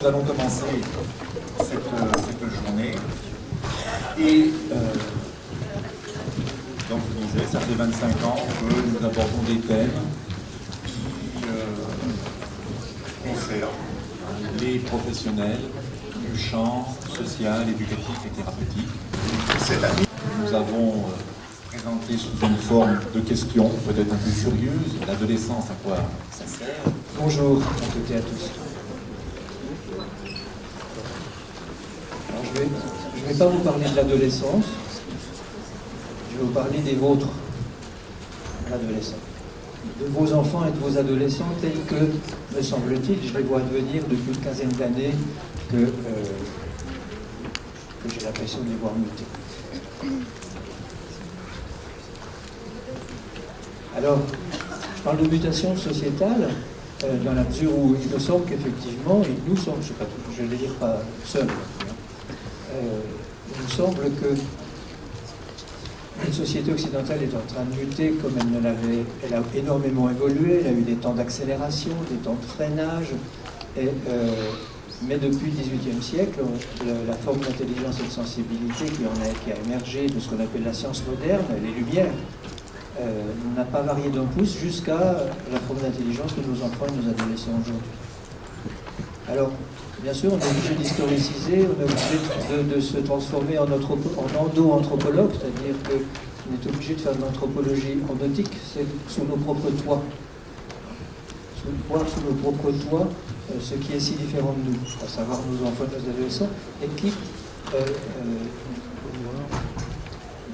Nous allons commencer cette journée et donc je disais, ça fait 25 ans que nous abordons des thèmes qui concernent les professionnels du champ social, éducatif et thérapeutique. Cette année, nous avons présenté sous une forme de questions peut-être un peu curieuses l'adolescence, à quoi ça sert. Bonjour à toutes et à tous. Je ne vais pas vous parler de l'adolescence, je vais vous parler des vôtres, l'adolescent. De vos enfants et de vos adolescents tels que, me semble-t-il, je les vois devenir depuis une quinzaine d'années que j'ai l'impression de les voir muter. Alors, je parle de mutation sociétale dans la mesure où il me semble qu'effectivement, et nous sommes, je ne vais dire pas seuls, il me semble que une société occidentale est en train de muter comme elle ne l'avait. Elle a énormément évolué, elle a eu des temps d'accélération, des temps de freinage, mais depuis le XVIIIe siècle, la forme d'intelligence et de sensibilité qui a émergé de ce qu'on appelle la science moderne, les Lumières, n'a pas varié d'un pouce jusqu'à la forme d'intelligence de nos enfants et nos adolescents aujourd'hui. Alors, bien sûr, on est obligé d'historiciser, on est obligé de se transformer en endo-anthropologue, c'est-à-dire qu'on est obligé de faire de l'anthropologie endotique, c'est sous nos propres toits. Sous nos propres toits, ce qui est si différent de nous, à savoir nos enfants et nos adolescents, et qui,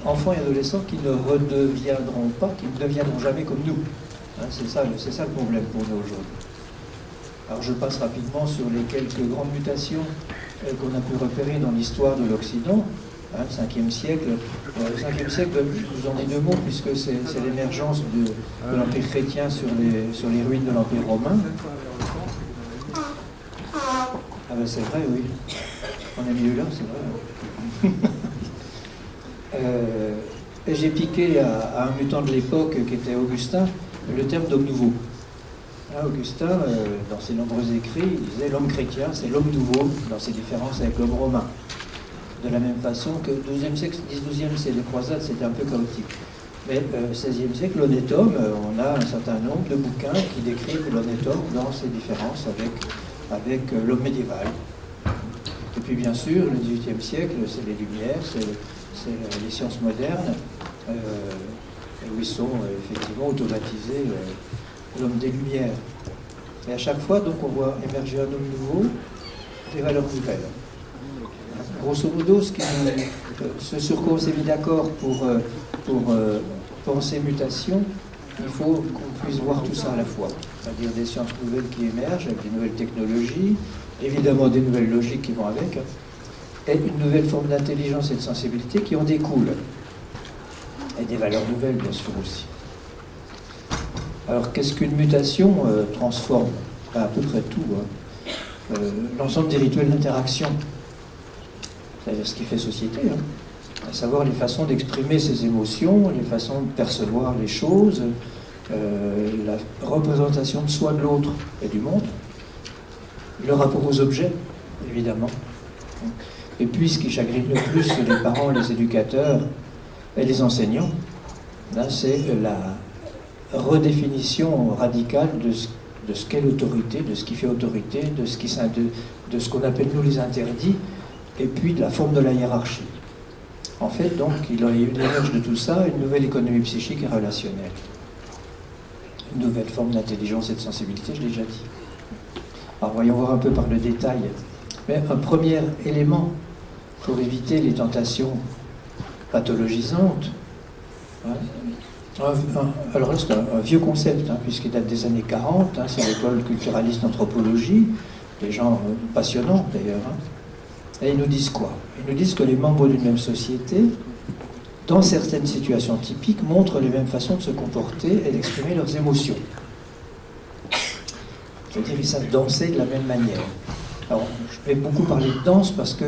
enfants et adolescents qui ne redeviendront pas, qui ne deviendront jamais comme nous. Hein, c'est ça le problème pour nous aujourd'hui. Alors je passe rapidement sur les quelques grandes mutations qu'on a pu repérer dans l'histoire de l'Occident, hein, le 5e siècle. Le 5e siècle, je vous en dis deux mots, puisque c'est l'émergence de l'Empire chrétien sur les ruines de l'Empire romain. Ah ben c'est vrai, oui. On a mis là, c'est vrai. Et j'ai piqué à un mutant de l'époque qui était Augustin, le terme d'homme nouveau. Augustin, dans ses nombreux écrits, il disait l'homme chrétien, c'est l'homme nouveau, dans ses différences avec l'homme romain. De la même façon que 12e siècle, 12e siècle, les croisades, c'était un peu chaotique. Mais 16e siècle, l'honnête homme, on a un certain nombre de bouquins qui décrivent l'honnête homme dans ses différences avec l'homme médiéval. Et puis bien sûr, le 18e siècle, c'est les Lumières, c'est les sciences modernes, où ils sont effectivement automatisés. L'homme des Lumières. Et à chaque fois, donc, on voit émerger un homme nouveau, des valeurs nouvelles. Grosso modo, ce sur quoi on s'est mis d'accord pour penser mutation, il faut qu'on puisse voir tout ça à la fois. C'est-à-dire des sciences nouvelles qui émergent, avec des nouvelles technologies, évidemment des nouvelles logiques qui vont avec, et une nouvelle forme d'intelligence et de sensibilité qui en découle. Et des valeurs nouvelles, bien sûr, aussi. Alors, qu'est-ce qu'une mutation transforme? À peu près tout. Hein. L'ensemble des rituels d'interaction, c'est-à-dire ce qui fait société, hein. À savoir les façons d'exprimer ses émotions, les façons de percevoir les choses, la représentation de soi, de l'autre et du monde, le rapport aux objets, évidemment. Et puis, ce qui chagrine le plus les parents, les éducateurs et les enseignants, là, c'est la redéfinition radicale de ce qu'est l'autorité, de ce qui fait autorité, de ce qu'on appelle nous les interdits, et puis de la forme de la hiérarchie. En fait, donc, il y a eu l'émerge de tout ça une nouvelle économie psychique et relationnelle. Une nouvelle forme d'intelligence et de sensibilité, je l'ai déjà dit. Alors, voyons voir un peu par le détail. Mais un premier élément pour éviter les tentations pathologisantes, hein, alors là, c'est un vieux concept, hein, puisqu'il date des années 40, hein, c'est l'école culturaliste d'anthropologie, des gens passionnants d'ailleurs. Hein. Et ils nous disent quoi? Ils nous disent que les membres d'une même société, dans certaines situations typiques, montrent les mêmes façons de se comporter et d'exprimer leurs émotions. C'est-à-dire qu'ils savent danser de la même manière. Alors, je vais beaucoup parler de danse parce que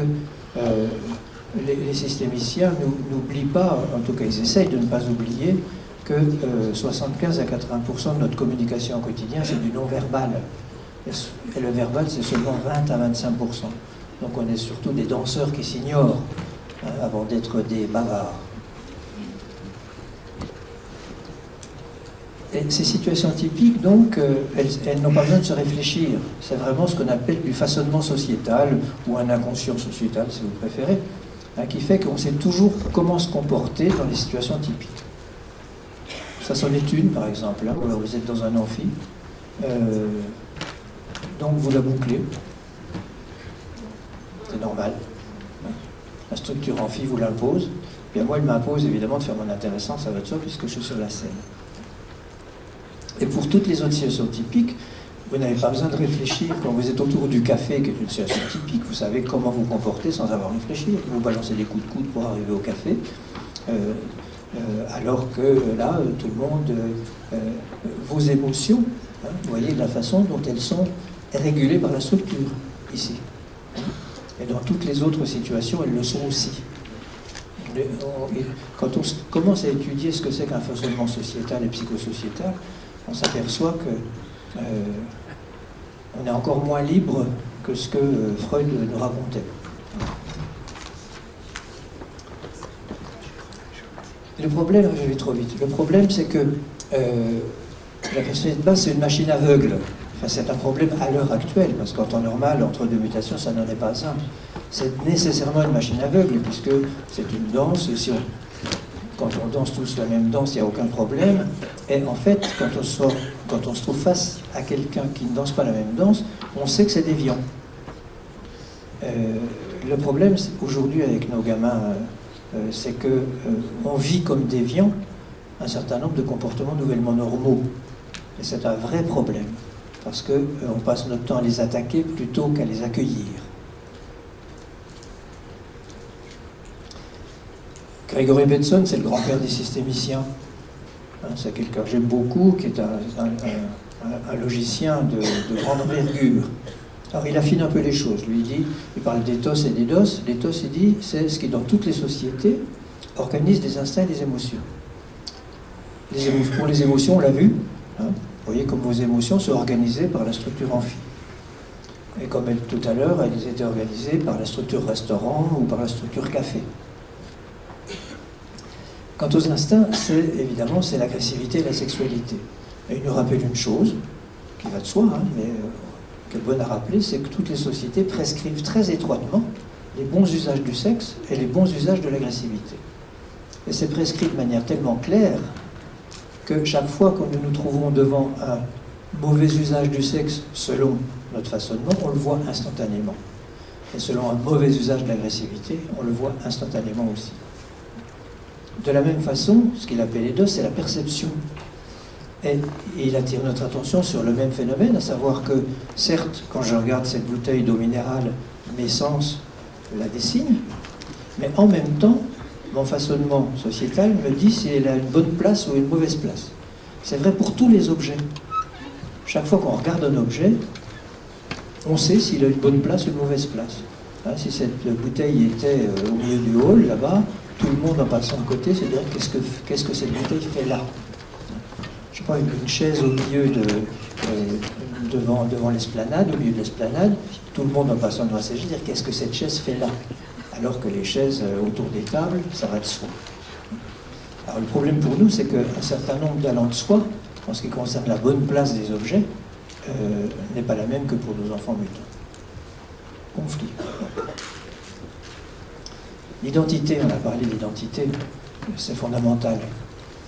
les systémiciens n'oublient pas, en tout cas ils essayent de ne pas oublier, que 75 à 80% de notre communication au quotidien, c'est du non-verbal. Et le verbal, c'est seulement 20 à 25%. Donc on est surtout des danseurs qui s'ignorent avant d'être des bavards. Et ces situations typiques, donc, elles n'ont pas besoin de se réfléchir. C'est vraiment ce qu'on appelle du façonnement sociétal, ou un inconscient sociétal, si vous préférez, qui fait qu'on sait toujours comment se comporter dans les situations typiques. Ça s'en est une, par exemple. Vous êtes dans un amphi, donc vous la bouclez. C'est normal. La structure amphi vous l'impose. Bien moi, elle m'impose évidemment de faire mon intéressant, ça va de soi, puisque je suis sur la scène. Et pour toutes les autres situations typiques, vous n'avez pas besoin de réfléchir. Quand vous êtes autour du café, qui est une situation typique, vous savez comment vous comporter sans avoir réfléchi. Vous balancez des coups de coude pour arriver au café. Alors que là, tout le monde, vos émotions, vous voyez la façon dont elles sont régulées par la structure, ici. Et dans toutes les autres situations, elles le sont aussi. Quand on commence à étudier ce que c'est qu'un façonnement sociétal et psychosociétal, on s'aperçoit que on est encore moins libre que ce que Freud nous racontait. Le problème, je vais trop vite, le problème c'est que la personnalité de base c'est une machine aveugle. Enfin, c'est un problème à l'heure actuelle, parce qu'en temps normal, entre deux mutations, ça n'en est pas un. C'est nécessairement une machine aveugle, puisque c'est une danse, quand on danse tous la même danse, il n'y a aucun problème. Et en fait, quand on se trouve face à quelqu'un qui ne danse pas la même danse, on sait que c'est déviant. Le problème, aujourd'hui, avec nos gamins, c'est qu'on vit comme déviant un certain nombre de comportements nouvellement normaux. Et c'est un vrai problème, parce qu'on passe notre temps à les attaquer plutôt qu'à les accueillir. Gregory Bateson, c'est le grand-père des systémiciens. C'est quelqu'un que j'aime beaucoup, qui est un logicien de grande envergure. Alors il affine un peu les choses. Lui, il parle d'éthos et d'édos. L'éthos, il dit, c'est ce qui, dans toutes les sociétés, organise des instincts et des émotions. Pour les émotions, on l'a vu. Vous voyez comme vos émotions sont organisées par la structure amphi. Et comme tout à l'heure, elles étaient organisées par la structure restaurant ou par la structure café. Quant aux instincts, évidemment, c'est l'agressivité et la sexualité. Et il nous rappelle une chose, qui va de soi, mais qui est bonne à rappeler, c'est que toutes les sociétés prescrivent très étroitement les bons usages du sexe et les bons usages de l'agressivité. Et c'est prescrit de manière tellement claire que chaque fois que nous nous trouvons devant un mauvais usage du sexe selon notre façonnement, on le voit instantanément. Et selon un mauvais usage de l'agressivité, on le voit instantanément aussi. De la même façon, ce qu'il appelle les deux, c'est la perception. Et il attire notre attention sur le même phénomène, à savoir que, certes, quand je regarde cette bouteille d'eau minérale, mes sens la dessinent, mais en même temps, mon façonnement sociétal me dit si elle a une bonne place ou une mauvaise place. C'est vrai pour tous les objets. Chaque fois qu'on regarde un objet, on sait s'il a une bonne place ou une mauvaise place. Si cette bouteille était au milieu du hall, là-bas, tout le monde en passant de côté, c'est-à-dire qu'est-ce que cette bouteille fait là. Je prends une chaise au milieu devant l'esplanade, au milieu de l'esplanade, tout le monde en passant devant sa chaise, dire qu'est-ce que cette chaise fait là, alors que les chaises autour des tables, ça va de soi. Alors le problème pour nous, c'est qu'un certain nombre d'allants de soi, en ce qui concerne la bonne place des objets, n'est pas la même que pour nos enfants mutants. Conflit. L'identité, on a parlé d'identité, c'est fondamental.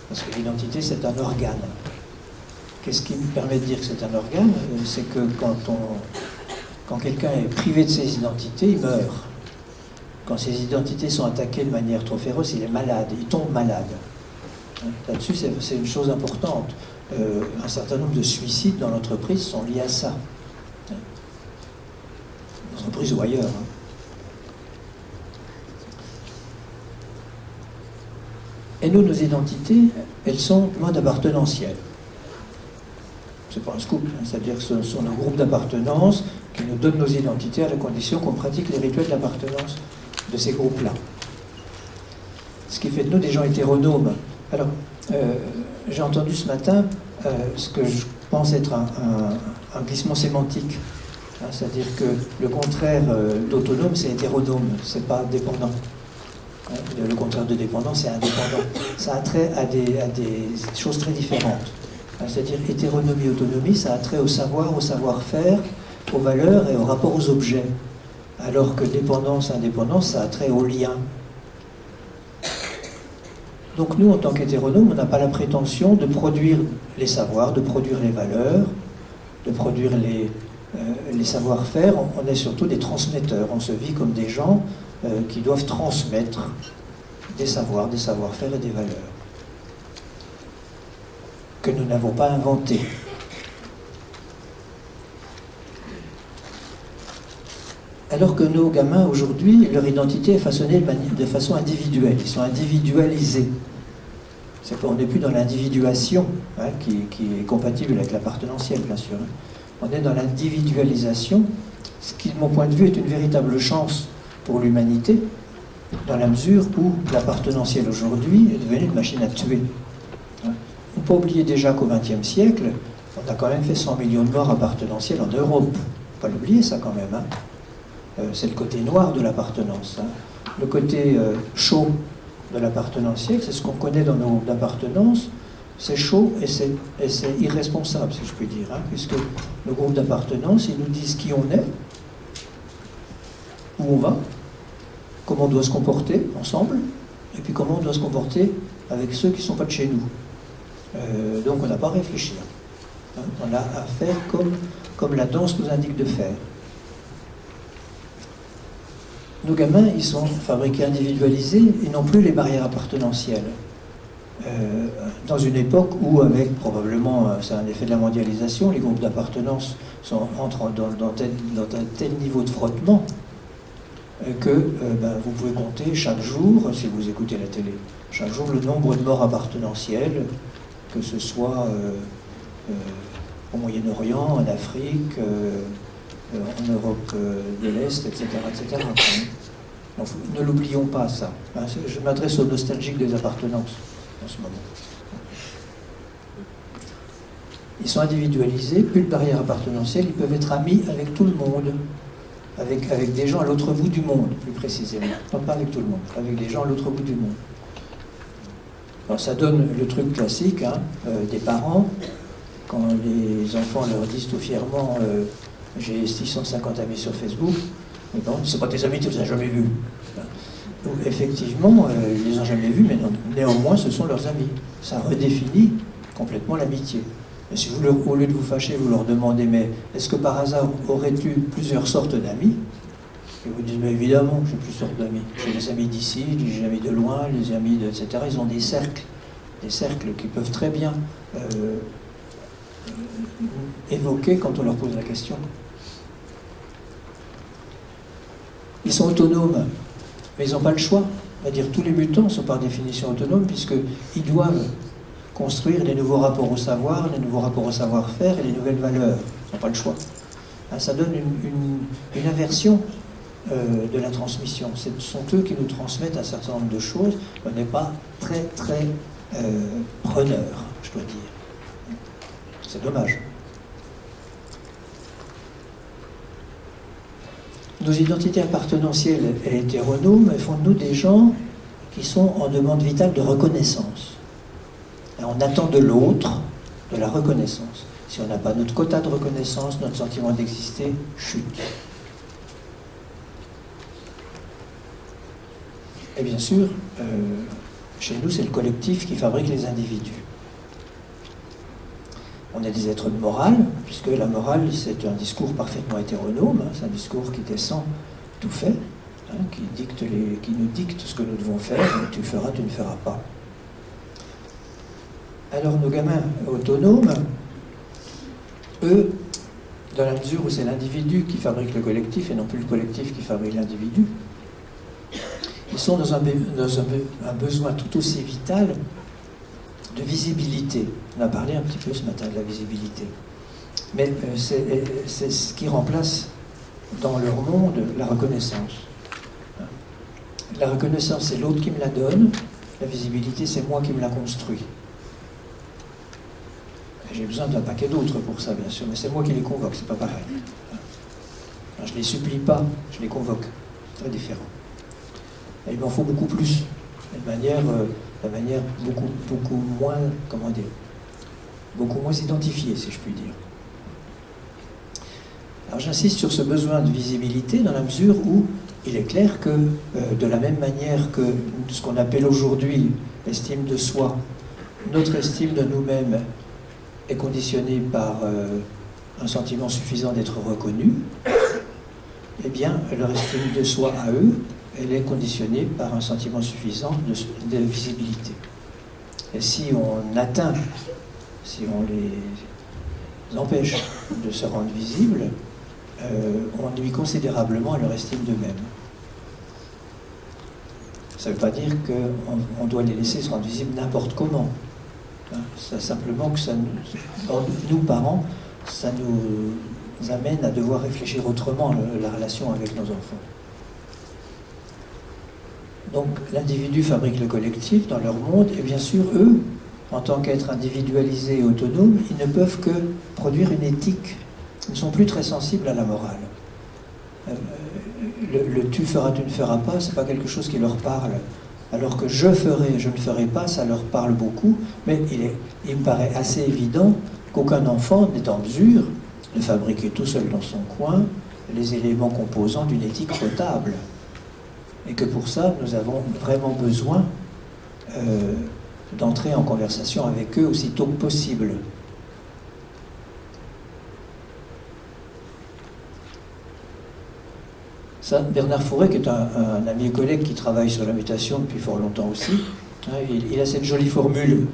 Parce que l'identité, c'est un organe. Qu'est-ce qui me permet de dire que c'est un organe? C'est que quand quelqu'un est privé de ses identités, il meurt. Quand ses identités sont attaquées de manière trop féroce, il est malade, il tombe malade. Là-dessus, c'est une chose importante. Un certain nombre de suicides dans l'entreprise sont liés à ça. L'entreprise ou ailleurs. Et nous, nos identités, elles sont mode appartenantiel. C'est pas un scoop, c'est-à-dire que ce sont nos groupes d'appartenance qui nous donnent nos identités à la condition qu'on pratique les rituels d'appartenance de ces groupes-là. Ce qui fait de nous des gens hétéronomes. Alors, j'ai entendu ce matin ce que je pense être un glissement sémantique. Hein, c'est-à-dire que le contraire d'autonome, c'est hétéronome, c'est pas dépendant. Hein, le contraire de dépendant, c'est indépendant. Ça a trait à des choses très différentes. Hein, c'est-à-dire hétéronomie, autonomie, ça a trait au savoir, au savoir-faire, aux valeurs et au rapport aux objets. Alors que dépendance, indépendance, ça a trait aux liens. Donc nous, en tant qu'hétéronomes, on n'a pas la prétention de produire les savoirs, de produire les valeurs, de produire les savoir-faire. On est surtout des transmetteurs. On se vit comme des gens qui doivent transmettre des savoirs, des savoir-faire et des valeurs que nous n'avons pas inventés. Alors que nos gamins, aujourd'hui, leur identité est façonnée de façon individuelle. Ils sont individualisés. On n'est plus dans l'individuation, hein, qui est compatible avec l'appartenantiel, bien sûr. On est dans l'individualisation, ce qui, de mon point de vue, est une véritable chance pour l'humanité, dans la mesure où l'appartenantiel aujourd'hui est devenu une machine à tuer. Il ne faut pas oublier déjà qu'au XXe siècle, on a quand même fait 100 millions de morts appartenantiels en Europe. Il ne faut pas l'oublier, ça, quand même. Hein. C'est le côté noir de l'appartenance. Hein. Le côté chaud de l'appartenantiel, c'est ce qu'on connaît dans nos groupes d'appartenance. C'est chaud et c'est irresponsable, si je puis dire. Hein, puisque nos groupes d'appartenance, ils nous disent qui on est, où on va, comment on doit se comporter ensemble, et puis comment on doit se comporter avec ceux qui ne sont pas de chez nous. Donc on n'a pas à réfléchir. Hein, on a à faire comme la danse nous indique de faire. Nos gamins, ils sont fabriqués individualisés et non plus les barrières appartenantielles. Dans une époque où, avec probablement, c'est un effet de la mondialisation, les groupes d'appartenance entrent dans un tel niveau de frottement que vous pouvez compter chaque jour, si vous écoutez la télé, chaque jour le nombre de morts appartenantielles, que ce soit au Moyen-Orient, en Afrique, en Europe de l'Est, etc. etc. Donc, ne l'oublions pas, ça. Hein, je m'adresse aux nostalgiques des appartenances en ce moment. Ils sont individualisés, plus de barrières appartenantielles, ils peuvent être amis avec tout le monde, avec des gens à l'autre bout du monde, plus précisément. Non, pas avec tout le monde, avec des gens à l'autre bout du monde. Alors, ça donne le truc classique, hein, des parents, quand les enfants leur disent tout fièrement j'ai 650 amis sur Facebook, mais bon, c'est pas tes amis, tu les as jamais vus. Donc, effectivement, ils les ont jamais vus, mais néanmoins, ce sont leurs amis. Ça redéfinit complètement l'amitié. Et si vous, au lieu de vous fâcher, vous leur demandez, mais est-ce que par hasard aurais-tu plusieurs sortes d'amis? Et vous dites, mais évidemment, j'ai plusieurs sortes d'amis. J'ai les amis d'ici, les amis de loin, les amis de, etc. Ils ont des cercles qui peuvent très bien évoquer quand on leur pose la question. Ils sont autonomes, mais ils n'ont pas le choix. C'est-à-dire tous les mutants sont par définition autonomes puisqu'ils doivent construire les nouveaux rapports au savoir, les nouveaux rapports au savoir-faire et les nouvelles valeurs. Ils n'ont pas le choix. Ça donne une inversion de la transmission. Ce sont eux qui nous transmettent un certain nombre de choses. On n'est pas très preneurs, je dois dire. C'est dommage. Nos identités appartenantielles et hétéronomes font de nous des gens qui sont en demande vitale de reconnaissance. Et on attend de l'autre de la reconnaissance. Si on n'a pas notre quota de reconnaissance, notre sentiment d'exister chute. Et bien sûr, chez nous, c'est le collectif qui fabrique les individus. On est des êtres de morale, puisque la morale, c'est un discours parfaitement hétéronome, hein, c'est un discours qui descend tout fait, hein, qui nous dicte ce que nous devons faire, tu feras, tu ne feras pas. Alors nos gamins autonomes, eux, dans la mesure où c'est l'individu qui fabrique le collectif et non plus le collectif qui fabrique l'individu, ils sont dans un besoin tout aussi vital de visibilité. On a parlé un petit peu ce matin de la visibilité. Mais c'est ce qui remplace dans leur monde la reconnaissance. La reconnaissance, c'est l'autre qui me la donne. La visibilité, c'est moi qui me la construis. J'ai besoin d'un paquet d'autres pour ça, bien sûr, mais c'est moi qui les convoque, c'est pas pareil. Alors, je ne les supplie pas, je les convoque. C'est très différent. Et il m'en faut beaucoup plus, de manière beaucoup moins, comment dire, beaucoup moins identifiée, si je puis dire. Alors j'insiste sur ce besoin de visibilité dans la mesure où il est clair que, de la même manière que ce qu'on appelle aujourd'hui l'estime de soi, notre estime de nous-mêmes est conditionnée par un sentiment suffisant d'être reconnu, eh bien, leur estime de soi à eux, elle est conditionnée par un sentiment suffisant de visibilité. Et si on atteint, si on les empêche de se rendre visibles, on nuit considérablement à leur estime d'eux-mêmes. Ça ne veut pas dire qu'on doit les laisser se rendre visibles n'importe comment. Ça, simplement que ça nous, parents, ça nous amène à devoir réfléchir autrement la relation avec nos enfants. Donc l'individu fabrique le collectif dans leur monde, et bien sûr, eux, en tant qu'êtres individualisés et autonomes, ils ne peuvent que produire une éthique. Ils ne sont plus très sensibles à la morale. Le tu feras, tu ne feras pas, c'est pas quelque chose qui leur parle. Alors que je ferai, je ne ferai pas, ça leur parle beaucoup, mais il me paraît assez évident qu'aucun enfant n'est en mesure de fabriquer tout seul dans son coin les éléments composants d'une éthique potable. Et que pour ça, nous avons vraiment besoin d'entrer en conversation avec eux aussitôt que possible. Ça, Bernard Fourret, qui est un ami et collègue qui travaille sur la mutation depuis fort longtemps aussi, il a cette jolie formule.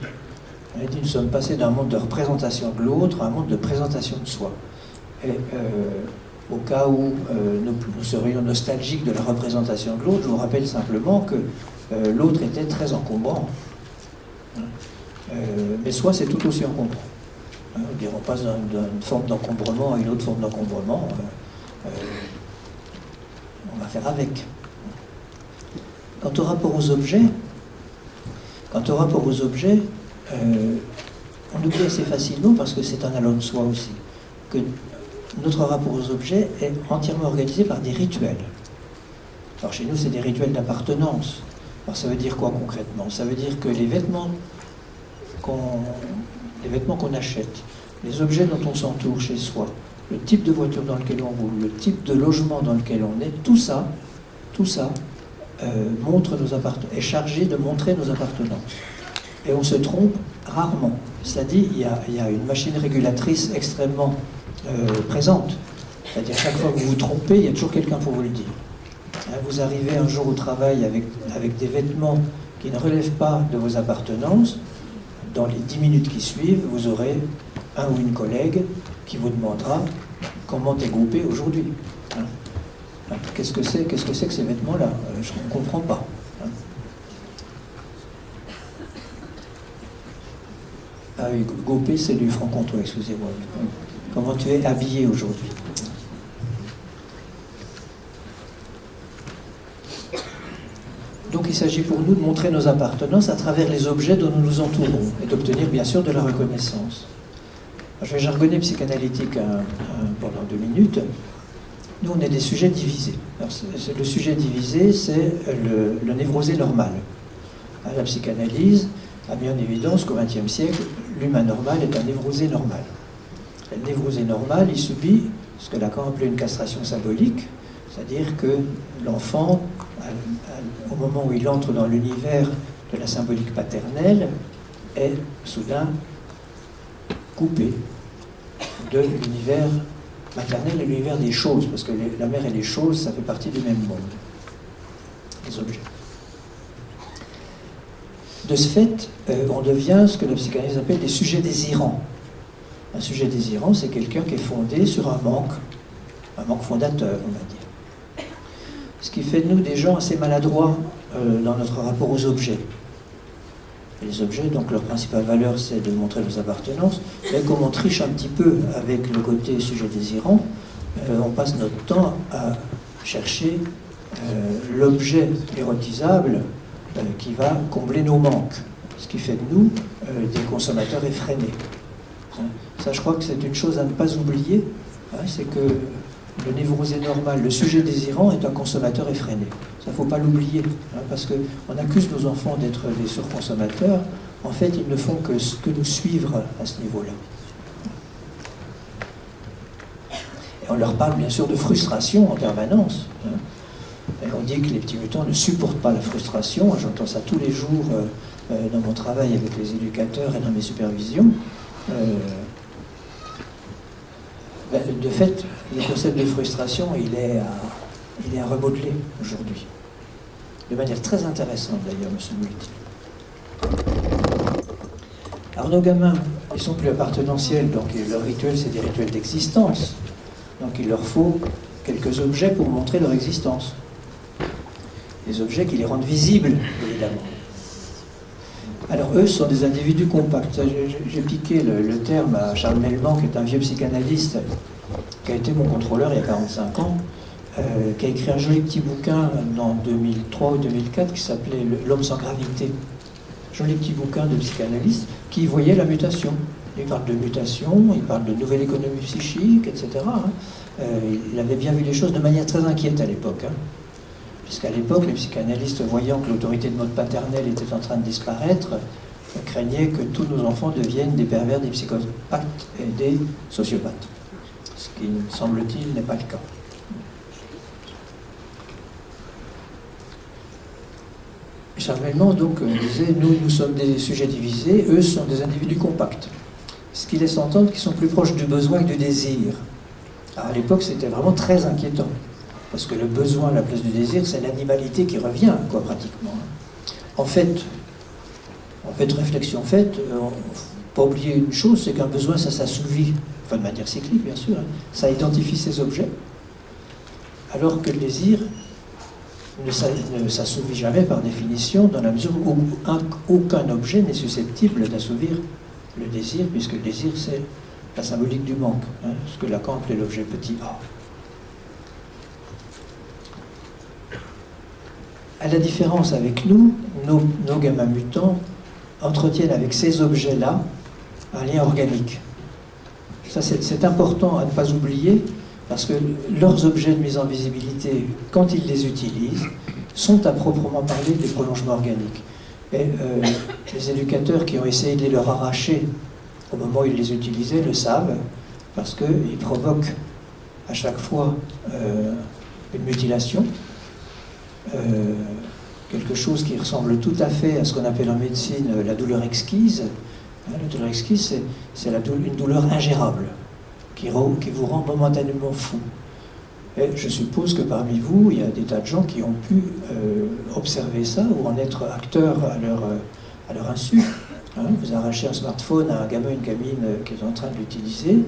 Il dit, nous sommes passés d'un monde de représentation de l'autre à un monde de présentation de soi. Et au cas où nous serions nostalgiques de la représentation de l'autre, je vous rappelle simplement que l'autre était très encombrant. Mais soi, c'est tout aussi encombrant. On passe d'une forme d'encombrement à une autre forme d'encombrement. On va faire avec. Quant au rapport aux objets, on oublie assez facilement, parce que c'est un allant de soi aussi, que notre rapport aux objets est entièrement organisé par des rituels. Alors chez nous, c'est des rituels d'appartenance. Alors ça veut dire quoi concrètement? Ça veut dire que les vêtements qu'on achète, les objets dont on s'entoure chez soi, le type de voiture dans lequel on roule, le type de logement dans lequel on est, tout ça montre nos appartenances, est chargé de montrer nos appartenances. Et on se trompe rarement. Cela dit, il y a une machine régulatrice extrêmement présente. C'est-à-dire, chaque fois que vous vous trompez, il y a toujours quelqu'un pour vous le dire. Vous arrivez un jour au travail avec des vêtements qui ne relèvent pas de vos appartenances. Dans les 10 minutes qui suivent, vous aurez un ou une collègue qui vous demandera comment t'es groupé aujourd'hui. Qu'est-ce que c'est que ces vêtements-là? Je ne comprends pas. Ah oui, gopé, c'est du franc-comtois, excusez-moi. Comment tu es habillé aujourd'hui? Donc il s'agit pour nous de montrer nos appartenances à travers les objets dont nous nous entourons et d'obtenir bien sûr de la reconnaissance. Je vais jargonner psychanalytique pendant 2 minutes. Nous, on est des sujets divisés. Alors, le sujet divisé, c'est le névrosé normal. La psychanalyse a mis en évidence qu'au XXe siècle, l'humain normal est un névrosé normal. Le névrosé normal, il subit ce que Lacan appelait une castration symbolique, c'est-à-dire que l'enfant, au moment où il entre dans l'univers de la symbolique paternelle, est soudain coupé de l'univers maternel et l'univers des choses, parce que la mère et les choses, ça fait partie du même monde, les objets. De ce fait, on devient ce que la psychanalyse appelle des sujets désirants. Un sujet désirant, c'est quelqu'un qui est fondé sur un manque fondateur, on va dire. Ce qui fait de nous des gens assez maladroits dans notre rapport aux objets. Et les objets, donc leur principale valeur, c'est de montrer nos appartenances. Mais comme on triche un petit peu avec le côté sujet désirant, on passe notre temps à chercher l'objet érotisable qui va combler nos manques. Ce qui fait de nous des consommateurs effrénés. Ça, je crois que c'est une chose à ne pas oublier, hein, c'est que le névrosé normal, le sujet désirant, est un consommateur effréné. Ça, il ne faut pas l'oublier, hein, parce qu'on accuse nos enfants d'être des surconsommateurs. En fait, ils ne font que nous suivre à ce niveau-là. Et on leur parle bien sûr de frustration en permanence. Hein. Et on dit que les petits mutants ne supportent pas la frustration. J'entends ça tous les jours dans mon travail avec les éducateurs et dans mes supervisions. De fait, le concept de frustration, il est à remodeler aujourd'hui. De manière très intéressante d'ailleurs, M. Multi. Alors nos gamins, ils sont plus appartenantiels, donc leur rituel, c'est des rituels d'existence. Donc il leur faut quelques objets pour montrer leur existence. Des objets qui les rendent visibles, évidemment. Alors eux sont des individus compacts. J'ai piqué le terme à Charles Melman, qui est un vieux psychanalyste, qui a été mon contrôleur il y a 45 ans, qui a écrit un joli petit bouquin en 2003 ou 2004 qui s'appelait L'homme sans gravité. Joli petit bouquin de psychanalyste qui voyait la mutation. Il parle de mutation, il parle de nouvelle économie psychique, etc. Il avait bien vu les choses de manière très inquiète à l'époque. Puisqu'à l'époque, les psychanalystes, voyant que l'autorité de mode paternel était en train de disparaître, craignaient que tous nos enfants deviennent des pervers, des psychopathes et des sociopathes. Ce qui, semble-t-il, n'est pas le cas. Charles Melman, donc, disait, nous sommes des sujets divisés, eux sont des individus compacts. Ce qui laisse entendre qu'ils sont plus proches du besoin que du désir. Alors, à l'époque, c'était vraiment très inquiétant. Parce que le besoin à la place du désir, c'est l'animalité qui revient, quoi, pratiquement. En fait, réflexion faite, il ne faut pas oublier une chose, c'est qu'un besoin, ça s'assouvit, enfin de manière cyclique, bien sûr, hein, ça identifie ses objets, alors que le désir ne s'assouvit jamais par définition, dans la mesure où aucun objet n'est susceptible d'assouvir le désir, puisque le désir, c'est la symbolique du manque, hein, ce que Lacan appelait l'objet petit a. À la différence avec nous, nos gamins mutants entretiennent avec ces objets-là un lien organique. Ça, c'est important à ne pas oublier, parce que leurs objets de mise en visibilité, quand ils les utilisent, sont à proprement parler des prolongements organiques. Et les éducateurs qui ont essayé de les leur arracher au moment où ils les utilisaient le savent, parce qu'ils provoquent à chaque fois une mutilation, quelque chose qui ressemble tout à fait à ce qu'on appelle en médecine la douleur exquise. La douleur exquise, c'est une douleur ingérable, qui vous rend momentanément fou. Et je suppose que parmi vous, il y a des tas de gens qui ont pu observer ça ou en être acteurs à leur insu. Hein, vous arrachez un smartphone à un gamin, une gamine qui est en train de l'utiliser,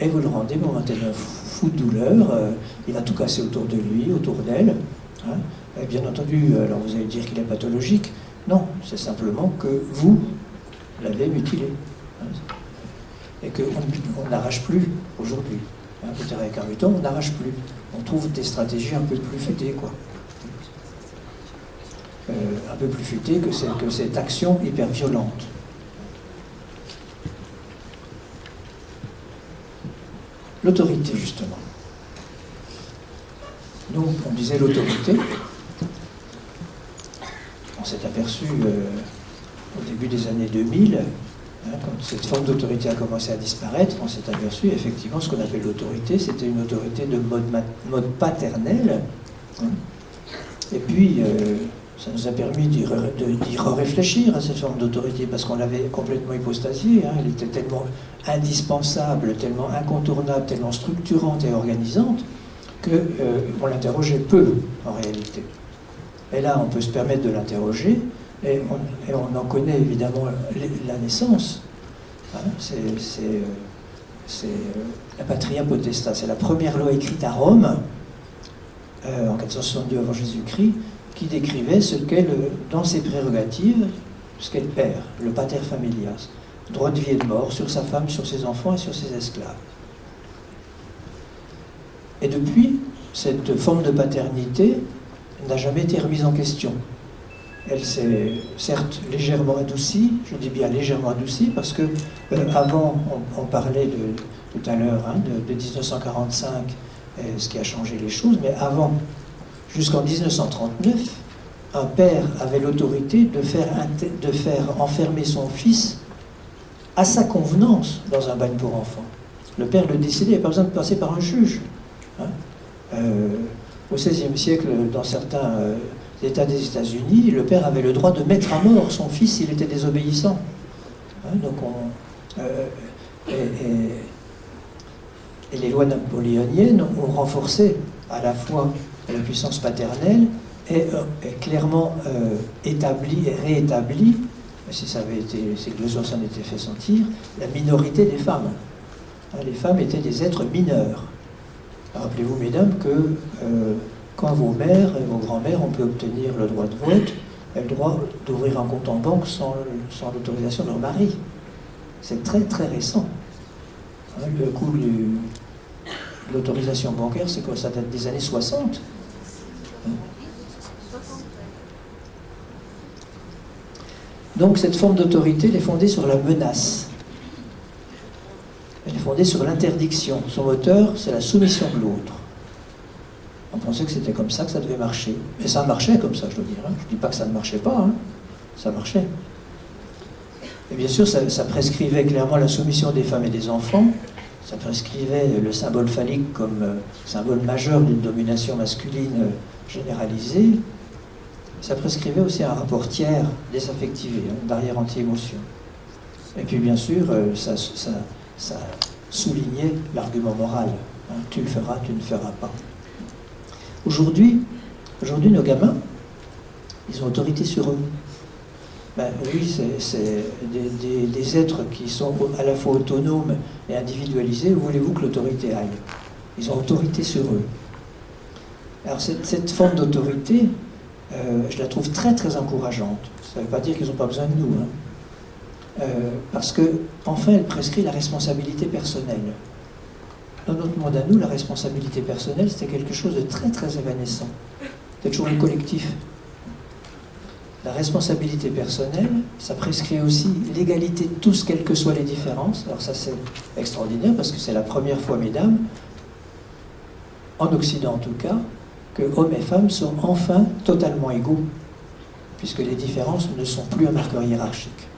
et vous le rendez momentanément fou de douleur. Il va tout casser autour de lui, autour d'elle. Hein. Et bien entendu, alors vous allez dire qu'il est pathologique. Non, c'est simplement que vous l'avez mutilé. Hein. Et qu'on n'arrache plus aujourd'hui. Hein, peut-être avec un mutant, on n'arrache plus. On trouve des stratégies un peu plus futées, quoi. Un peu plus futées que cette action hyper violente. L'autorité, justement. Donc, on disait l'autorité. On s'est aperçu au début des années 2000, quand cette forme d'autorité a commencé à disparaître, on s'est aperçu effectivement ce qu'on appelle l'autorité, c'était une autorité de mode paternel. Et puis, ça nous a permis d'y réfléchir à cette forme d'autorité, parce qu'on l'avait complètement hypostasiée. Elle était tellement indispensable, tellement incontournable, tellement structurante et organisante, qu'on l'interrogeait peu, en réalité. Et là, on peut se permettre de l'interroger, et on en connaît évidemment la naissance. Hein, c'est la Patria Potestas, c'est la première loi écrite à Rome, en 462 avant Jésus-Christ, qui décrivait ce qu'est, dans ses prérogatives, ce qu'est le père, le pater familias, droit de vie et de mort sur sa femme, sur ses enfants et sur ses esclaves. Et depuis, cette forme de paternité n'a jamais été remise en question. elle s'est certes légèrement adoucie, je dis bien légèrement adoucie, parce que avant, on parlait tout à l'heure de 1945, ce qui a changé les choses, mais avant, jusqu'en 1939, un père avait l'autorité de faire enfermer son fils à sa convenance dans un bagne pour enfants. Le père le décidait, il n'y avait pas besoin de passer par un juge. Au XVIe siècle, dans certains États des États-Unis, le père avait le droit de mettre à mort son fils s'il était désobéissant. Donc et les lois napoléoniennes ont renforcé à la fois la puissance paternelle et clairement établi et réétabli, si que le s'en était fait sentir, la minorité des femmes. Les femmes étaient des êtres mineurs. Rappelez-vous, mesdames, que quand vos mères et vos grands-mères ont pu obtenir le droit de vote, elles ont le droit d'ouvrir un compte en banque sans l'autorisation de leur mari. C'est très très récent. Le coût de l'autorisation bancaire, c'est quoi? Ça date des années 60. Donc cette forme d'autorité, elle est fondée sur la menace. Elle est fondée sur l'interdiction. Son moteur, c'est la soumission de l'autre. On pensait que c'était comme ça que ça devait marcher. Et ça marchait comme ça, je dois dire. Je ne dis pas que ça ne marchait pas. Ça marchait. Et bien sûr, ça prescrivait clairement la soumission des femmes et des enfants. Ça prescrivait le symbole phallique comme symbole majeur d'une domination masculine généralisée. Ça prescrivait aussi un rapport tiers désaffectivé, une barrière anti-émotion. Et puis bien sûr, ça soulignait l'argument moral. Tu le feras, tu ne le feras pas. Aujourd'hui, nos gamins, ils ont autorité sur eux. Oui, c'est des êtres qui sont à la fois autonomes et individualisés. Où voulez-vous que l'autorité aille? Ils ont autorité sur eux. Alors cette forme d'autorité, je la trouve très très encourageante. Ça ne veut pas dire qu'ils n'ont pas besoin de nous. Parce que, enfin, elle prescrit la responsabilité personnelle. Dans notre monde à nous, la responsabilité personnelle, c'était quelque chose de très très évanescent. C'était toujours le collectif. La responsabilité personnelle, ça prescrit aussi l'égalité de tous, quelles que soient les différences. Alors ça, c'est extraordinaire, parce que c'est la première fois, mesdames, en Occident en tout cas, que hommes et femmes sont enfin totalement égaux, puisque les différences ne sont plus un marqueur hiérarchique.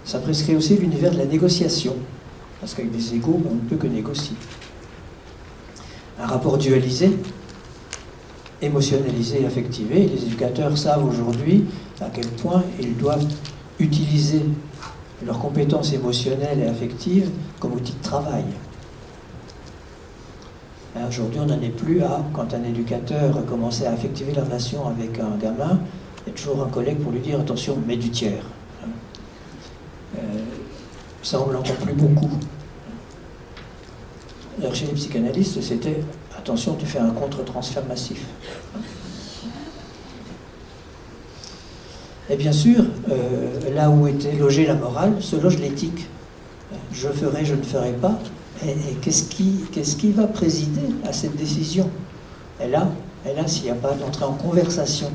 Ça prescrit aussi l'univers de la négociation, parce qu'avec des égaux, on ne peut que négocier. Un rapport dualisé, émotionnalisé et affectivé. Les éducateurs savent aujourd'hui à quel point ils doivent utiliser leurs compétences émotionnelles et affectives comme outil de travail. Aujourd'hui, on n'en est plus à, quand un éducateur commençait à affectiver la relation avec un gamin, il y a toujours un collègue pour lui dire « attention, mets du tiers ». Ça, on ne l'entend plus beaucoup. Alors, chez les psychanalystes, c'était « attention, tu fais un contre-transfert massif ». Et bien sûr, là où était logée la morale, se loge l'éthique. Je ferai, je ne ferai pas. Et qu'est-ce qui va présider à cette décision? Et là, s'il n'y a pas d'entrée en conversation.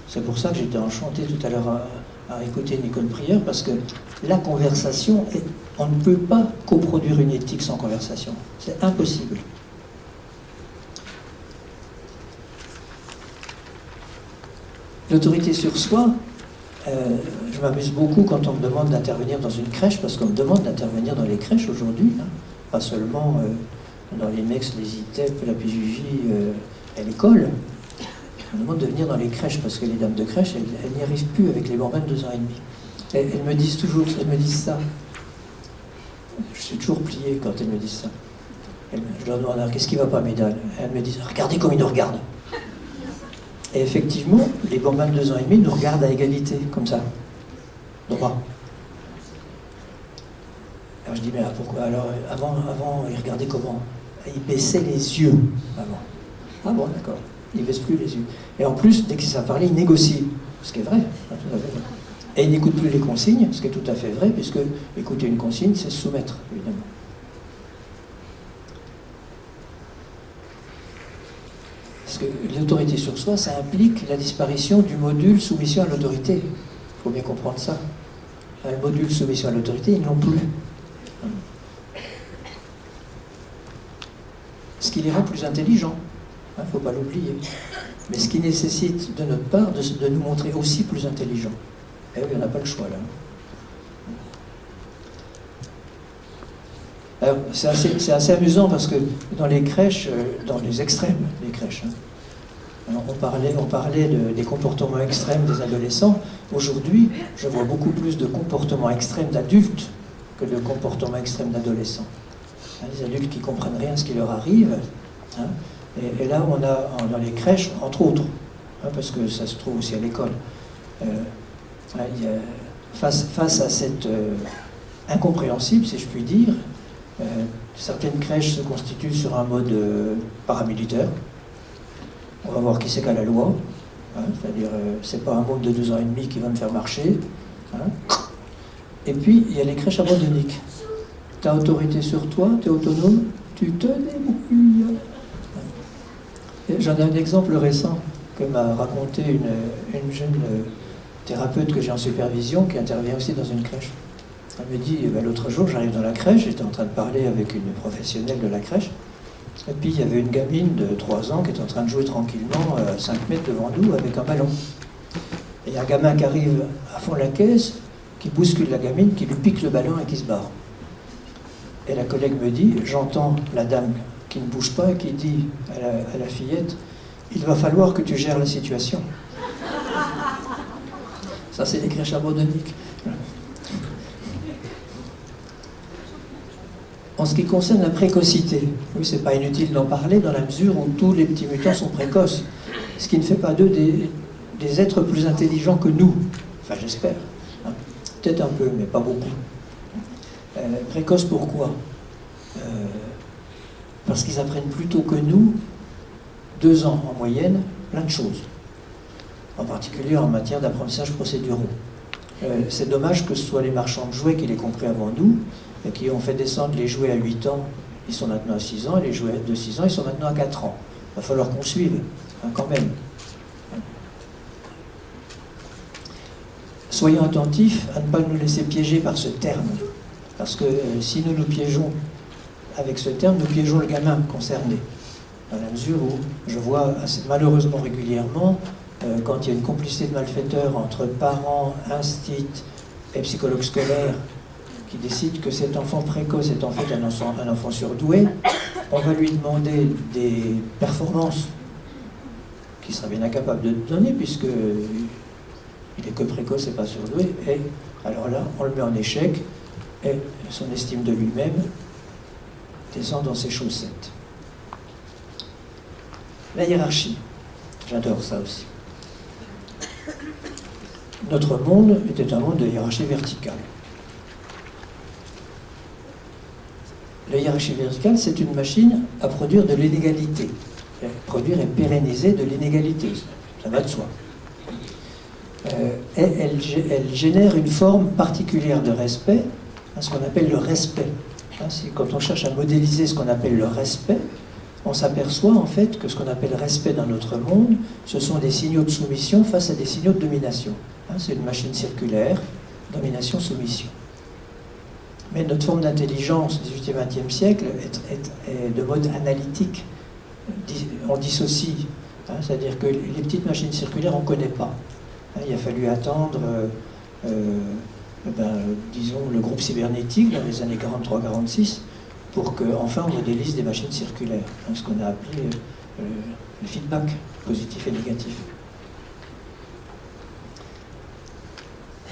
C'est pour ça que j'étais enchanté tout à l'heure à écouter Nicole Prieur, parce que la conversation, on ne peut pas coproduire une éthique sans conversation. C'est impossible. L'autorité sur soi, je m'amuse beaucoup quand on me demande d'intervenir dans une crèche, parce qu'on me demande d'intervenir dans les crèches aujourd'hui, pas seulement dans les MEX, les ITEP, la PJJ et l'école. On me demande de venir dans les crèches, parce que les dames de crèche, elles n'y arrivent plus avec les bambins de 2 ans et demi. Elles me disent toujours, elles me disent ça. Je suis toujours plié quand elles me disent ça. Je leur demande, qu'est-ce qui ne va pas, mesdames? Elles me disent, regardez comme ils nous regardent. Et effectivement, les bambins de 2 ans et demi nous regardent à égalité, comme ça. Droit. Alors je dis, mais pourquoi? Alors, avant, ils regardaient comment? Ils baissaient les yeux, avant. Ah bon, d'accord. Ils ne baissent plus les yeux. Et en plus, dès qu'ils savent parler, ils négocient. Ce qui est vrai. Et ils n'écoutent plus les consignes, ce qui est tout à fait vrai, puisque écouter une consigne, c'est se soumettre, évidemment. Parce que l'autorité sur soi, ça implique la disparition du module soumission à l'autorité. Il faut bien comprendre ça. Le module soumission à l'autorité, ils n'ont plus. Ce qui les rend plus intelligents, il ne faut pas l'oublier. Mais ce qui nécessite de notre part de nous montrer aussi plus intelligents. Et oui, on n'a pas le choix là. Alors, c'est assez amusant parce que dans les crèches, dans les extrêmes, les crèches, alors on parlait des comportements extrêmes des adolescents. Aujourd'hui, je vois beaucoup plus de comportements extrêmes d'adultes que de comportements extrêmes d'adolescents. Les adultes qui ne comprennent rien de ce qui leur arrive. Et là, on a dans les crèches, entre autres, parce que ça se trouve aussi à l'école, face à cette incompréhensible, si je puis dire, certaines crèches se constituent sur un mode paramilitaire. On va voir qui c'est qu'à la loi. C'est-à-dire, c'est pas un môme de 2 ans et demi qui va me faire marcher. Et puis, il y a les crèches abandonniques. Tu as autorité sur toi, tu es autonome, tu te débrouilles. J'en ai un exemple récent que m'a raconté une jeune thérapeute que j'ai en supervision qui intervient aussi dans une crèche. Elle me dit, l'autre jour, j'arrive dans la crèche, j'étais en train de parler avec une professionnelle de la crèche, et puis il y avait une gamine de 3 ans qui était en train de jouer tranquillement à 5 mètres devant nous avec un ballon. Et il y a un gamin qui arrive à fond de la caisse, qui bouscule la gamine, qui lui pique le ballon et qui se barre. Et la collègue me dit, j'entends la dame qui ne bouge pas et qui dit à la fillette, il va falloir que tu gères la situation. Ça, c'est les crèches abandonniques. En ce qui concerne la précocité, oui, c'est pas inutile d'en parler dans la mesure où tous les petits mutants sont précoces, ce qui ne fait pas d'eux des êtres plus intelligents que nous. Enfin, j'espère. Peut-être un peu, mais pas beaucoup. Précoces pourquoi parce qu'ils apprennent plus tôt que nous, 2 ans en moyenne, plein de choses. En particulier en matière d'apprentissage procéduraux. C'est dommage que ce soit les marchands de jouets qui l'aient compris avant nous, et qui ont fait descendre les jouets à 8 ans, ils sont maintenant à 6 ans, et les jouets de 6 ans, ils sont maintenant à 4 ans. Il va falloir qu'on suive, quand même. Soyons attentifs à ne pas nous laisser piéger par ce terme, parce que si nous nous piégeons avec ce terme, nous piégeons le gamin concerné, dans la mesure où je vois malheureusement régulièrement, quand il y a une complicité de malfaiteurs entre parents, instits et psychologues scolaires qui décident que cet enfant précoce est en fait un enfant surdoué, on va lui demander des performances qu'il sera bien incapable de donner puisque il est que précoce et pas surdoué, et alors là, on le met en échec et son estime de lui-même descend dans ses chaussettes. La hiérarchie, j'adore ça aussi. Notre monde était un monde de hiérarchie verticale. La hiérarchie verticale, c'est une machine à produire de l'inégalité. Produire et pérenniser de l'inégalité, ça va de soi. Et elle génère une forme particulière de respect, ce qu'on appelle le respect. Quand on cherche à modéliser ce qu'on appelle le respect, on s'aperçoit en fait que ce qu'on appelle respect dans notre monde, ce sont des signaux de soumission face à des signaux de domination. C'est une machine circulaire, domination-soumission. Mais notre forme d'intelligence du XVIIIe et XXe siècle est de mode analytique. On dissocie. C'est-à-dire que les petites machines circulaires, on ne connaît pas. Il a fallu attendre, disons, le groupe cybernétique dans les années 43-46 pour qu'enfin on modélise des machines circulaires. Ce qu'on a appelé le feedback positif et négatif.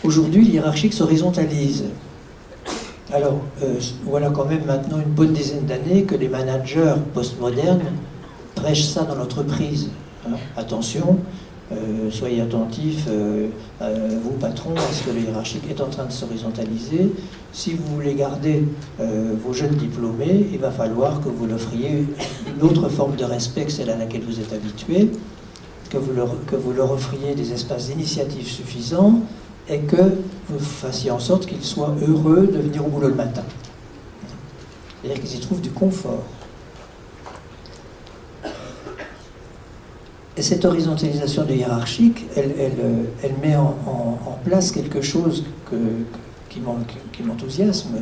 Aujourd'hui, l'hiérarchique s'horizontalise. Alors, voilà quand même maintenant une bonne dizaine d'années que les managers postmodernes prêchent ça dans l'entreprise. Attention, soyez attentifs, vous patrons, à ce que le hiérarchique est en train de s'horizontaliser. Si vous voulez garder vos jeunes diplômés, il va falloir que vous leur offriez une autre forme de respect que celle à laquelle vous êtes habitués, que vous leur offriez des espaces d'initiative suffisants, et que vous fassiez en sorte qu'ils soient heureux de venir au boulot le matin. C'est-à-dire qu'ils y trouvent du confort. Et cette horizontalisation de hiérarchique, elle met en place quelque chose qui m'enthousiasme,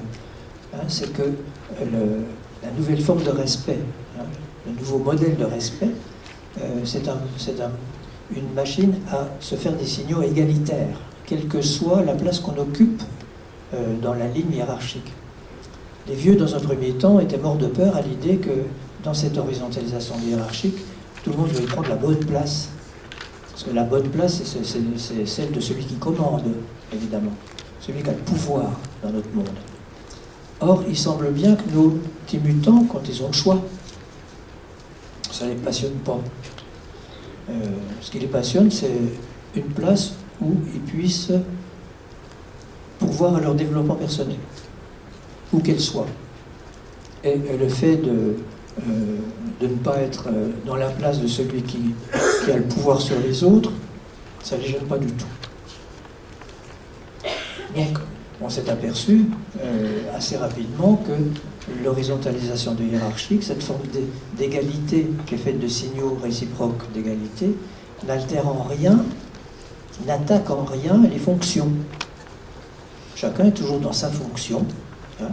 hein, c'est que la nouvelle forme de respect, hein, le nouveau modèle de respect, c'est une machine à se faire des signaux égalitaires, quelle que soit la place qu'on occupe dans la ligne hiérarchique. Les vieux, dans un premier temps, étaient morts de peur à l'idée que dans cette horizontalisation hiérarchique, tout le monde devait prendre la bonne place. Parce que la bonne place, c'est celle de celui qui commande, évidemment. Celui qui a le pouvoir dans notre monde. Or, il semble bien que nos petits mutants, quand ils ont le choix, ça ne les passionne pas. Ce qui les passionne, c'est une place où ils puissent pourvoir à leur développement personnel, où qu'elle soit. Et le fait de ne pas être dans la place de celui qui a le pouvoir sur les autres, ça ne les gêne pas du tout. Donc, on s'est aperçu assez rapidement que l'horizontalisation de hiérarchique, cette forme d'égalité qui est faite de signaux réciproques d'égalité, n'altère en rien, n'attaque en rien les fonctions. Chacun est toujours dans sa fonction, hein,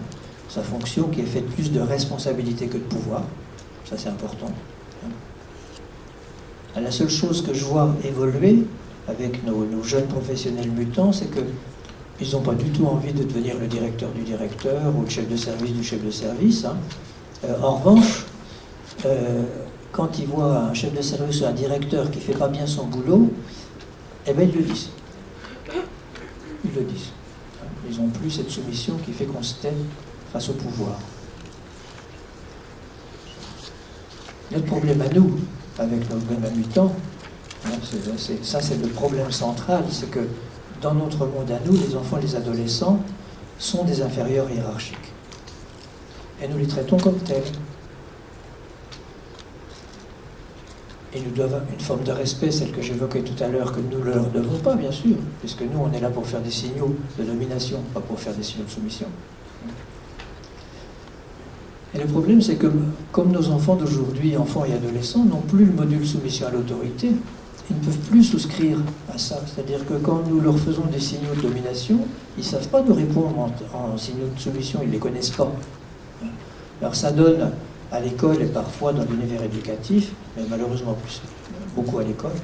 sa fonction qui est faite plus de responsabilité que de pouvoir, ça c'est important. Hein. La seule chose que je vois évoluer avec nos jeunes professionnels mutants, c'est que ils n'ont pas du tout envie de devenir le directeur du directeur ou le chef de service du chef de service. Hein. En revanche, quand ils voient un chef de service ou un directeur qui ne fait pas bien son boulot, eh bien ils le disent. Ils le disent. Ils n'ont plus cette soumission qui fait qu'on se tait face au pouvoir. Notre problème à nous, avec nos gamins mutants, hein, ça c'est le problème central, c'est que dans notre monde à nous, les enfants et les adolescents sont des inférieurs hiérarchiques. Et nous les traitons comme tels. Ils nous doivent une forme de respect, celle que j'évoquais tout à l'heure, que nous ne leur devons pas, bien sûr, puisque nous, on est là pour faire des signaux de domination, pas pour faire des signaux de soumission. Et le problème, c'est que, comme nos enfants d'aujourd'hui, enfants et adolescents, n'ont plus le module soumission à l'autorité, ils ne peuvent plus souscrire à ça. C'est-à-dire que quand nous leur faisons des signaux de domination, ils ne savent pas nous répondre en signaux de soumission, ils ne les connaissent pas. Alors ça donne à l'école et parfois dans l'univers éducatif, mais malheureusement plus, beaucoup à l'école,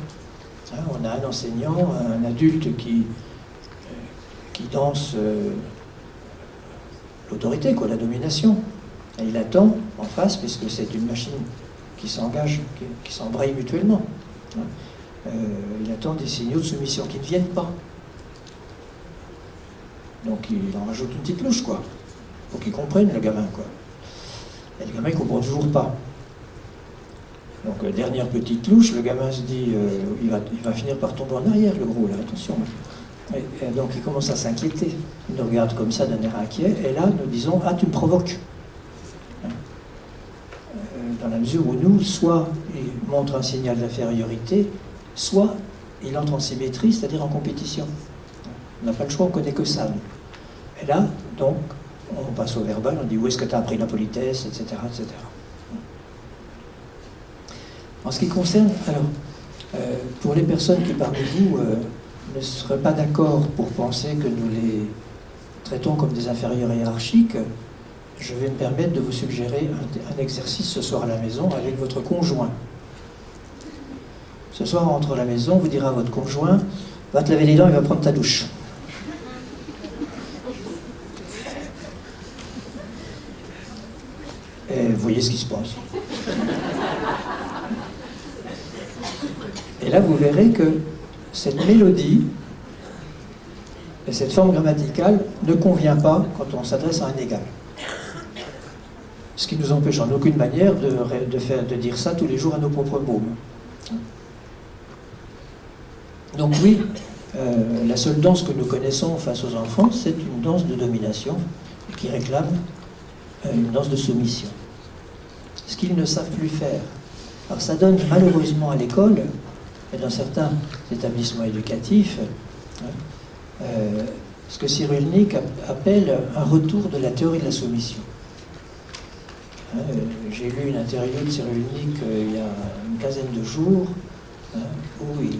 hein, on a un enseignant, un adulte qui danse l'autorité, quoi, la domination. Et il attend en face, puisque c'est une machine qui s'engage, qui s'embraye mutuellement. Hein. Il attend des signaux de soumission qui ne viennent pas. Donc il en rajoute une petite louche, quoi. Faut qu'il comprenne, le gamin, quoi. Et le gamin, il ne comprend toujours pas. Donc dernière petite louche, le gamin se dit, il va finir par tomber en arrière, le gros, là, attention. Et donc il commence à s'inquiéter. Il nous regarde comme ça d'un air inquiet, et là, nous disons, ah, tu me provoques. Dans la mesure où nous, soit il montre un signal d'infériorité, soit il entre en symétrie, c'est-à-dire en compétition. On n'a pas le choix, on ne connaît que ça. Nous. Et là, donc, on passe au verbal, on dit où est-ce que tu as appris la politesse, etc., etc. En ce qui concerne, alors, pour les personnes qui parmi vous ne seraient pas d'accord pour penser que nous les traitons comme des inférieurs hiérarchiques, je vais me permettre de vous suggérer un exercice ce soir à la maison avec votre conjoint. Ce soir, on rentre à la maison, vous direz à votre conjoint, va te laver les dents, il va prendre ta douche. Et vous voyez ce qui se passe. Et là, vous verrez que cette mélodie et cette forme grammaticale ne convient pas quand on s'adresse à un égal. Ce qui nous empêche en aucune manière de dire ça tous les jours à nos propres mômes. Donc oui, la seule danse que nous connaissons face aux enfants, c'est une danse de domination qui réclame une danse de soumission. Ce qu'ils ne savent plus faire. Alors ça donne malheureusement à l'école, et dans certains établissements éducatifs, ce que Cyrulnik appelle un retour de la théorie de la soumission. J'ai lu une interview de Cyrulnik il y a une quinzaine de jours, où il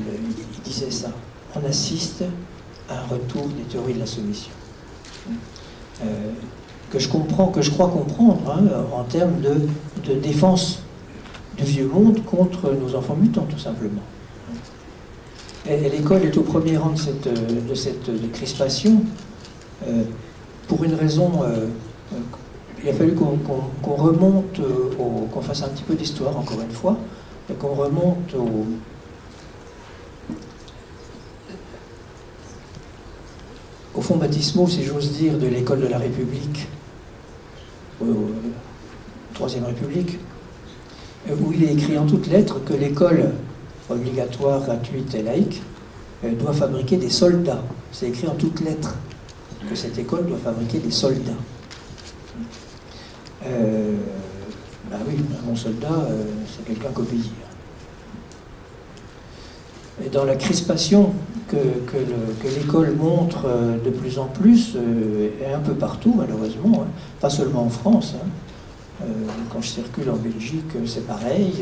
disait ça. On assiste à un retour des théories de la soumission. Que je crois comprendre en termes de défense du vieux monde contre nos enfants mutants, tout simplement. Et l'école est au premier rang de cette crispation pour une raison. Il a fallu qu'on remonte, qu'on fasse un petit peu d'histoire, encore une fois, et qu'on remonte aux fonds baptismaux, si j'ose dire, de l'école de la République, Troisième République, où il est écrit en toutes lettres que l'école obligatoire, gratuite et laïque doit fabriquer des soldats. C'est écrit en toutes lettres que cette école doit fabriquer des soldats. Ben oui, un bon soldat, c'est quelqu'un qu'obéir. Et dans la crispation que l'école montre de plus en plus, et un peu partout malheureusement, pas seulement en France, quand je circule en Belgique c'est pareil,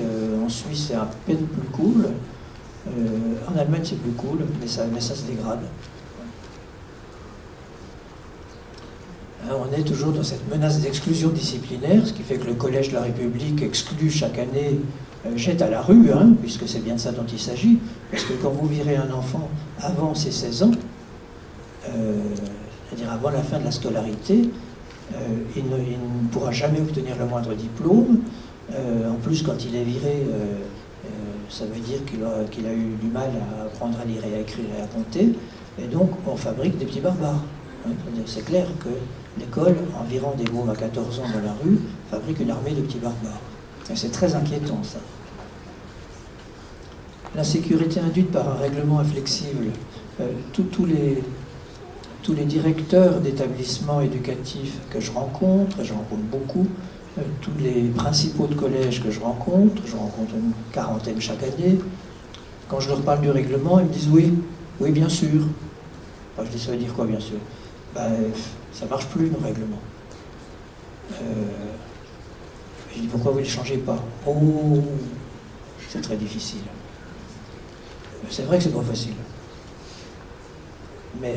en Suisse c'est à peine plus cool, en Allemagne c'est plus cool, mais ça se dégrade. On est toujours dans cette menace d'exclusion disciplinaire, ce qui fait que le Collège de la République exclut chaque année, jette à la rue, puisque c'est bien de ça dont il s'agit, parce que quand vous virez un enfant avant ses 16 ans, c'est-à-dire avant la fin de la scolarité, il ne pourra jamais obtenir le moindre diplôme. En plus, quand il est viré, ça veut dire qu'il a eu du mal à apprendre à lire et à écrire et à compter, et donc on fabrique des petits barbares. C'est clair que l'école, en virant des mômes à 14 ans dans la rue, fabrique une armée de petits barbares. Et c'est très inquiétant, ça. L'insécurité induite par un règlement inflexible. Tous les directeurs d'établissements éducatifs que je rencontre beaucoup, tous les principaux de collèges que je rencontre une quarantaine chaque année, quand je leur parle du règlement, ils me disent oui, bien sûr. Enfin, je dis, ça veut dire quoi, bien sûr? Ça ne marche plus, le règlement. Je dis, pourquoi vous ne les changez pas? Oh, c'est très difficile. C'est vrai que c'est pas facile. Mais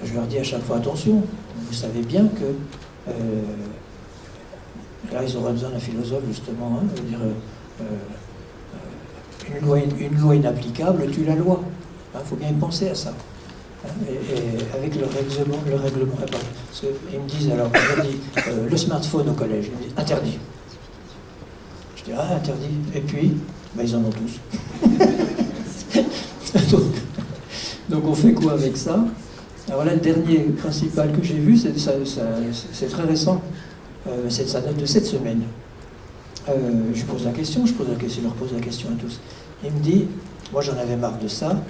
je leur dis à chaque fois, attention, vous savez bien que... là, ils auraient besoin d'un philosophe, justement, de dire, une loi inapplicable tue la loi. Il faut bien y penser à ça. Et avec le règlement, parce qu'ils me disent, alors, le smartphone au collège, ils me disent, interdit. Je dis, interdit. Et puis, ils en ont tous. Donc on fait quoi avec ça? Alors là, le dernier principal que j'ai vu, c'est très récent. Ça date de cette semaine. Je pose la question, je leur pose la question à tous. Il me dit, moi j'en avais marre de ça,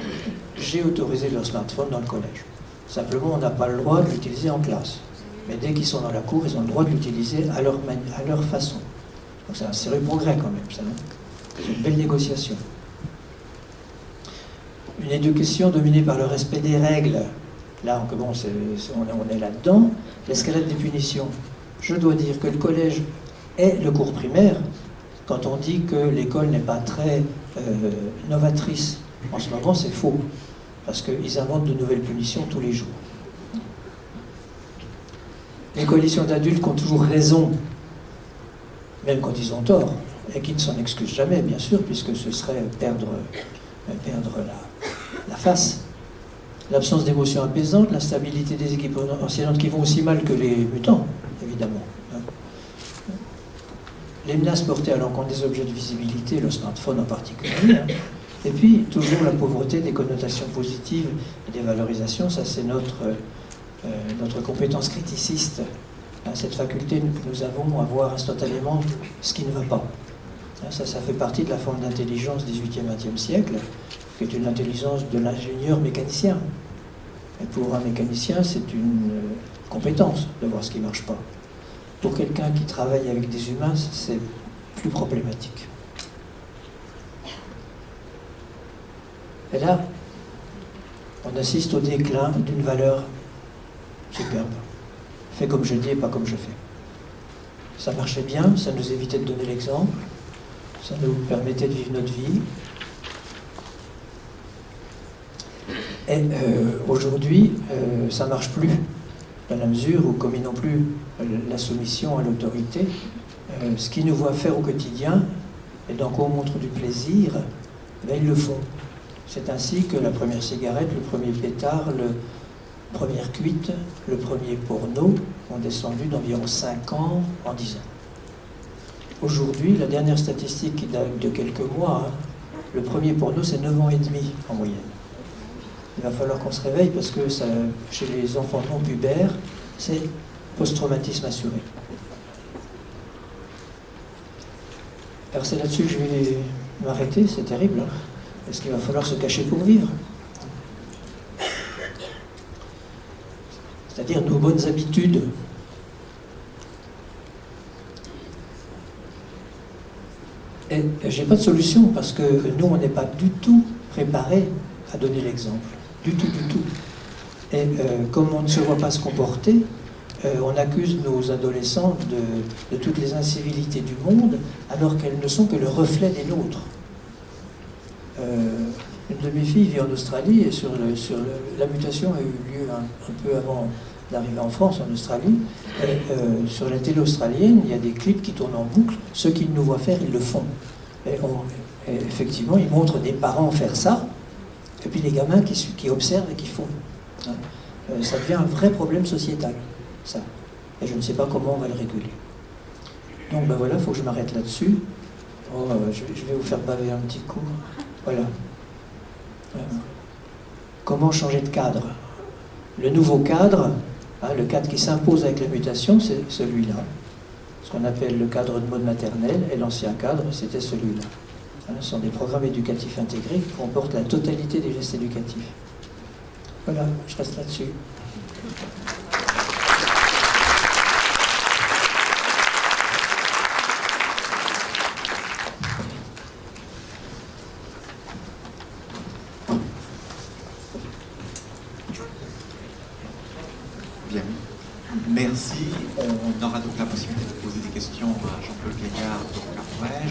j'ai autorisé leur smartphone dans le collège. Simplement, on n'a pas le droit de l'utiliser en classe. Mais dès qu'ils sont dans la cour, ils ont le droit de l'utiliser à leur façon. Donc c'est un sérieux progrès quand même, ça, non? C'est une belle négociation. Une éducation dominée par le respect des règles. Là, on est là-dedans. L'escalade des punitions. Je dois dire que le collège est le cours primaire. Quand on dit que l'école n'est pas très novatrice, en ce moment, c'est faux. Parce qu'ils inventent de nouvelles punitions tous les jours. Les coalitions d'adultes qui ont toujours raison, même quand ils ont tort, et qui ne s'en excusent jamais, bien sûr, puisque ce serait perdre la face. L'absence d'émotions apaisantes, l'instabilité des équipes enseignantes qui vont aussi mal que les mutants, évidemment. Les menaces portées à l'encontre des objets de visibilité, le smartphone en particulier. Et puis, toujours la pauvreté des connotations positives et des valorisations. Ça, c'est notre compétence criticiste. Cette faculté que nous avons à voir instantanément ce qui ne va pas. Ça fait partie de la forme d'intelligence 18e, 20e siècle, qui est une intelligence de l'ingénieur mécanicien. Et pour un mécanicien, c'est une compétence de voir ce qui ne marche pas. Pour quelqu'un qui travaille avec des humains, c'est plus problématique. Et là, on assiste au déclin d'une valeur superbe. Fais comme je dis et pas comme je fais. Ça marchait bien, ça nous évitait de donner l'exemple, ça nous permettait de vivre notre vie. Et aujourd'hui, ça ne marche plus, dans la mesure où, comme ils n'ont plus la soumission à l'autorité, ce qu'ils nous voient faire au quotidien, et donc on montre du plaisir, ben, ils le font. C'est ainsi que la première cigarette, le premier pétard, la première cuite, le premier porno ont descendu d'environ 5 ans en 10 ans. Aujourd'hui, la dernière statistique qui date de quelques mois, hein, le premier porno c'est 9 ans et demi en moyenne. Il va falloir qu'on se réveille parce que ça, chez les enfants non pubères, c'est post-traumatisme assuré. Alors c'est là-dessus que je vais m'arrêter, c'est terrible. Hein. Est-ce qu'il va falloir se cacher pour vivre? C'est-à-dire nos bonnes habitudes. Et j'ai pas de solution parce que nous, on n'est pas du tout préparés à donner l'exemple. Du tout, du tout. Et comme on ne se voit pas se comporter, on accuse nos adolescents de toutes les incivilités du monde, alors qu'elles ne sont que le reflet des nôtres. Une de mes filles vit en Australie et la mutation a eu lieu un peu avant d'arriver en France, en Australie. Et, sur la télé australienne, il y a des clips qui tournent en boucle. Ceux qui nous voient faire, ils le font. Et effectivement, ils montrent des parents faire ça, et puis les gamins qui observent et qui font. Ça devient un vrai problème sociétal, ça. Et je ne sais pas comment on va le réguler. Donc ben voilà, il faut que je m'arrête là-dessus. Oh, je vais vous faire baver un petit coup. Voilà. Comment changer de cadre? Le nouveau cadre, hein, le cadre qui s'impose avec la mutation, c'est celui-là. Ce qu'on appelle le cadre de mode maternel, et l'ancien cadre, c'était celui-là. Hein, ce sont des programmes éducatifs intégrés qui comportent la totalité des gestes éducatifs. Voilà, je reste là-dessus. Bien. Merci. On aura donc la possibilité de poser des questions à Jean-Paul Gaillard donc après.